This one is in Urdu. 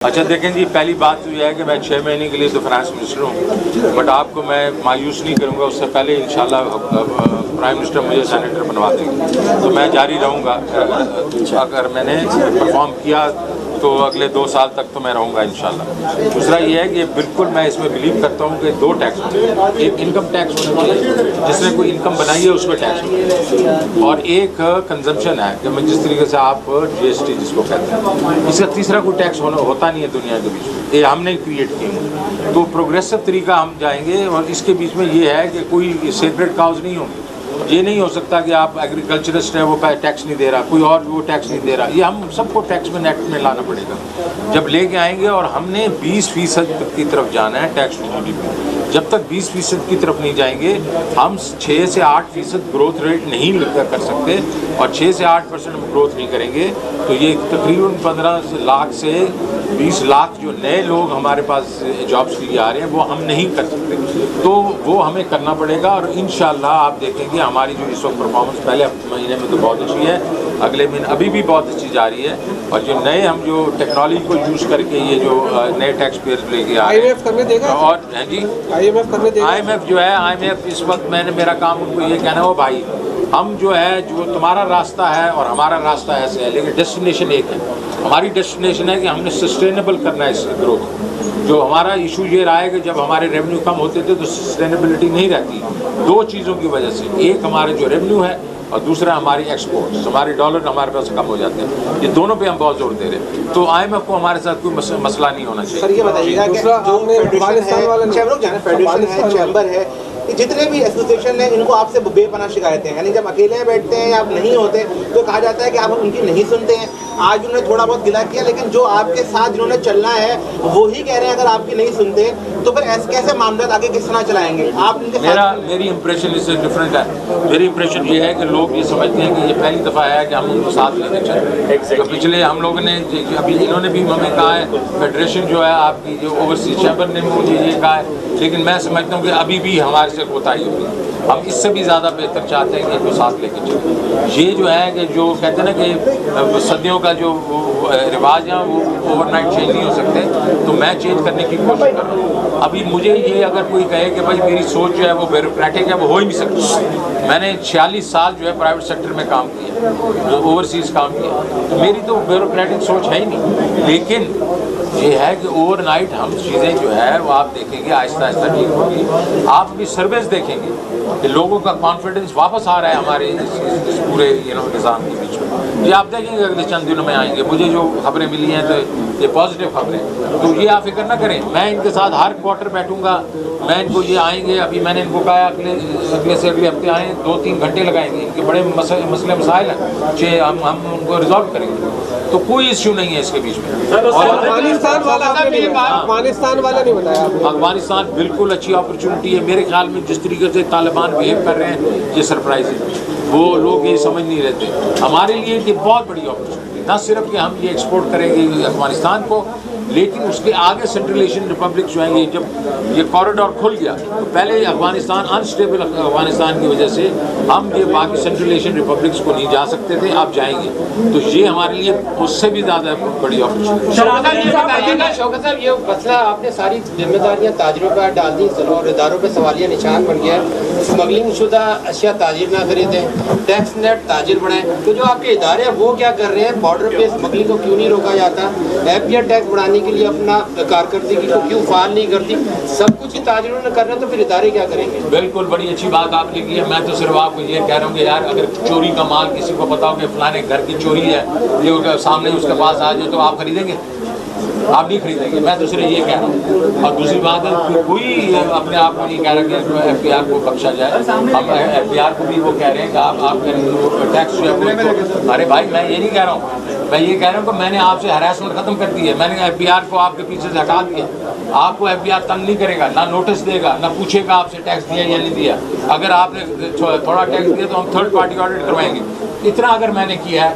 اچھا دیکھیں جی، پہلی بات تو یہ ہے کہ میں 6 مہینے کے لیے تو فائنانس منسٹر ہوں، بٹ آپ کو میں مایوس نہیں کروں گا. اس سے پہلے انشاءاللہ پرائم منسٹر مجھے سینیٹر بنوا دیں گے، تو میں جاری رہوں گا. اگر میں نے پرفارم کیا تو اگلے 2 سال تک تو میں رہوں گا انشاءاللہ. دوسرا یہ ہے کہ بالکل میں اس میں بلیو کرتا ہوں کہ 2 ٹیکس ہونے چاہیے. ایک انکم ٹیکس ہونا چاہیے، جس نے کوئی انکم بنائی ہے اس پہ ٹیکس ہونا چاہیے، اور ایک کنزمپشن ہے کہ جس طریقے سے آپ جی ایس ٹی جس کو کہتے ہیں، اس کا تیسرا کوئی ٹیکس ہوتا نہیں ہے دنیا کے بیچ میں. یہ ہم نے کریٹ کیے ہیں، تو پروگریسو طریقہ ہم جائیں گے. اور اس کے بیچ میں یہ ہے کہ کوئی سیکریٹ کاؤز نہیں ہوگی. یہ نہیں ہو سکتا کہ آپ ایگریکلچرسٹ ہے وہ ٹیکس نہیں دے رہا، کوئی اور وہ ٹیکس نہیں دے رہا. یہ ہم سب کو ٹیکس میں نیٹ میں لانا پڑے گا. جب لے کے آئیں گے اور ہم نے 20% کی طرف جانا ہے tax to GDP. جب تک 20% کی طرف نہیں جائیں گے ہم 6 سے 8% گروتھ ریٹ نہیں کر سکتے. اور 6 سے 8% ہم گروتھ نہیں کریں گے تو یہ تقریباً 15 لاکھ سے 20 لاکھ جو نئے لوگ ہمارے پاس جابس کے لیے آ رہے ہیں وہ ہم نہیں کر سکتے. تو وہ ہمیں کرنا پڑے گا. اور انشاءاللہ آپ دیکھیں گے ہماری جو اس وقت پرفارمنس پہلے مہینے میں تو بہت اچھی ہے، اگلے مہینے ابھی بھی بہت اچھی جا رہی ہے. اور جو نئے ہم جو ٹیکنالوجی کو یوز کر کے یہ جو نئے ٹیکس پیئر لے کے آ رہے ہیں، اور جی آئی ایم ایف جو ہے، آئی ایم ایف اس وقت میرا کام ان کو یہ کہنا ہو بھائی، ہم جو ہے جو تمہارا راستہ ہے اور ہمارا راستہ ایسے ہے، لیکن ڈیسٹینیشن ایک ہے. ہماری ڈیسٹینیشن ہے کہ ہم نے سسٹینیبل کرنا ہے اس گروتھ. جو ہمارا ایشو یہ رہا ہے کہ جب ہمارے ریونیو کم ہوتے تھے تو سسٹینیبلٹی نہیں رہتی 2 چیزوں کی وجہ سے. ایک ہمارے جو ریونیو ہے اور دوسرا ہماری ایکسپورٹس، ہمارے ڈالر ہمارے پاس کم ہو جاتے ہیں. یہ دونوں پہ ہم بہت زور دے رہے ہیں. تو آئی ایم ایف کو ہمارے ساتھ کوئی مسئلہ نہیں ہونا چاہیے. سر یہ بتائیے گا کہ جو فیڈریشن ہے، چیمبر ہے، جتنے بھی ایسوسیشن ہیں، ان کو آپ سے بے پناہ شکایتیں ہیں. یعنی جب اکیلے بیٹھتے ہیں یا آپ نہیں ہوتے تو کہا جاتا ہے کہ آپ ان کی نہیں سنتے ہیں. آج انہوں نے تھوڑا بہت گلا کیا، لیکن جو آپ کے ساتھ جنہوں نے چلنا ہے وہی کہہ رہے ہیں اگر آپ کی نہیں سنتے تو پھر کیسے معاملات آگے کس طرح چلائیں گے آپ ان کے ساتھ؟ میری امپریشن اس سے ڈفرینٹ ہے. میری امپریشن یہ ہے کہ لوگ یہ سمجھتے ہیں کہ یہ پہلی دفعہ ہے کہ ہم ان کو ساتھ لے کے چلیں. تو پچھلے ہم لوگوں نے ابھی انہوں نے بھی ہمیں کہا ہے، فیڈریشن جو ہے آپ کی جو اوورسیز چیمبر نے مجھے یہ کہا ہے، لیکن میں سمجھتا ہوں کہ ابھی بھی ہمارے سے کوتاہی ہوگی. ہم اس سے بھی زیادہ بہتر چاہتے ہیں کہ ان کو ساتھ لے کے چلیں. یہ جو ہے کہ جو کہتے ہیں نا کہ صدیوں کا جو رواج ہے وہ اوور نائٹ چینج نہیں ہو سکتے، تو میں چینج کرنے کی کوشش کر رہا ہوں. ابھی مجھے یہ اگر کوئی کہے کہ بھائی میری سوچ جو ہے وہ بیوروکریٹک ہے، وہ ہو ہی نہیں سکتی. میں نے 46 سال جو ہے پرائیویٹ سیکٹر میں کام کیا، جو اوورسیز کام کیا، تو میری تو بیوروکریٹک سوچ ہے ہی نہیں. لیکن یہ ہے کہ اوور نائٹ ہم چیزیں جو ہے وہ آپ دیکھیں گے آہستہ آہستہ ٹھیک ہوگی. آپ بھی سروس دیکھیں گے کہ لوگوں کا کانفیڈنس واپس آ رہا ہے ہمارے اس پورے نظام کے بیچ میں. یہ آپ دیکھیں گے اگلے چند دنوں میں آئیں گے. مجھے جو خبریں ملی ہیں تو یہ پازیٹیو خبریں، تو یہ آپ فکر نہ کریں. میں ان کے ساتھ ہر کوارٹر بیٹھوں گا. میں ان کو یہ آئیں گے، ابھی میں نے ان کو کہا اگلے سے اگلے ہفتے آئیں، 2-3 گھنٹے لگائیں گے. ان کے بڑے مسئلے مسائل ہیں، ہم ان کو ریزالو کریں گے. تو کوئی ایشو نہیں ہے اس کے بیچ میں. اور افغانستان والا نہیں بتایا. افغانستان بالکل اچھی اپرچونٹی ہے میرے خیال میں. جس طریقے سے طالبان بہیو کر رہے ہیں یہ سرپرائز ہے. وہ لوگ یہ سمجھ نہیں رہتے. ہمارے لیے یہ بہت بڑی اپرچونٹی، نہ صرف کہ ہم یہ ایکسپورٹ کریں گے افغانستان کو، لیکن اس کے آگے سینٹرل ایشین ریپبلک جو ہیں، یہ جب یہ کوریڈور کھل گیا تو پہلے افغانستان انسٹیبل افغانستان کی وجہ سے ہم یہ باقی سینٹرل ایشین ریپبلکس کو نہیں جا سکتے تھے، آپ جائیں گے. تو یہ ہمارے لیے اس سے بھی زیادہ بڑی اپرچونٹی. شوکت صاحب یہ مسئلہ آپ نے ساری ذمہ داریاں تاجروں پر ڈال دی اور اداروں پہ سوالیہ نشان بن گیا. اسمگلنگ شدہ اشیاء تاجر نہ خریدیں، ٹیکس نیٹ تاجر بڑھائیں. تو جو آپ کے ادارے ہیں وہ کیا کر رہے ہیں؟ بارڈر پہ اسمگلنگ کو کیوں نہیں روکا جاتا؟ ایف پی آر ٹیکس بڑھانے کے لیے اپنا کارکردگی کو کیوں فعال نہیں کرتی؟ سب کچھ تاجروں نے کرنا تو پھر ادارے کیا کریں گے؟ بالکل بڑی اچھی بات آپ نے کی ہے. میں تو صرف آپ کو یہ کہہ رہا ہوں کہ یار اگر چوری کا مال کسی کو پتا ہو کہ فلانے گھر کی چوری ہے، یہ سامنے اس کے پاس آ جائے تو آپ خریدیں گے؟ آپ نہیں خریدیں گے. میں تو صرف یہ کہہ رہا ہوں. اور دوسری بات ہے کوئی اپنے آپ کو نہیں کہہ رہا کہ ایف پی آر کو بخشا جائے. ہم ایف پی آر کو بھی وہ کہہ رہے ہیں کہ آپ ٹیکس جو ہے، ارے بھائی میں یہ نہیں کہہ رہا ہوں. میں یہ کہہ رہا ہوں کہ میں نے آپ سے ہراسمنٹ ختم کر دی ہے. میں نے ایف پی آر کو آپ کے پیچھے سے ہٹا دیا. آپ کو ایف پی آر تنگ نہیں کرے گا، نہ نوٹس دے گا، نہ پوچھے گا آپ سے ٹیکس دیا یا نہیں دیا. اگر آپ نے تھوڑا ٹیکس دیا تو ہم تھرڈ پارٹی آڈٹ کروائیں گے. اتنا اگر میں نے کیا ہے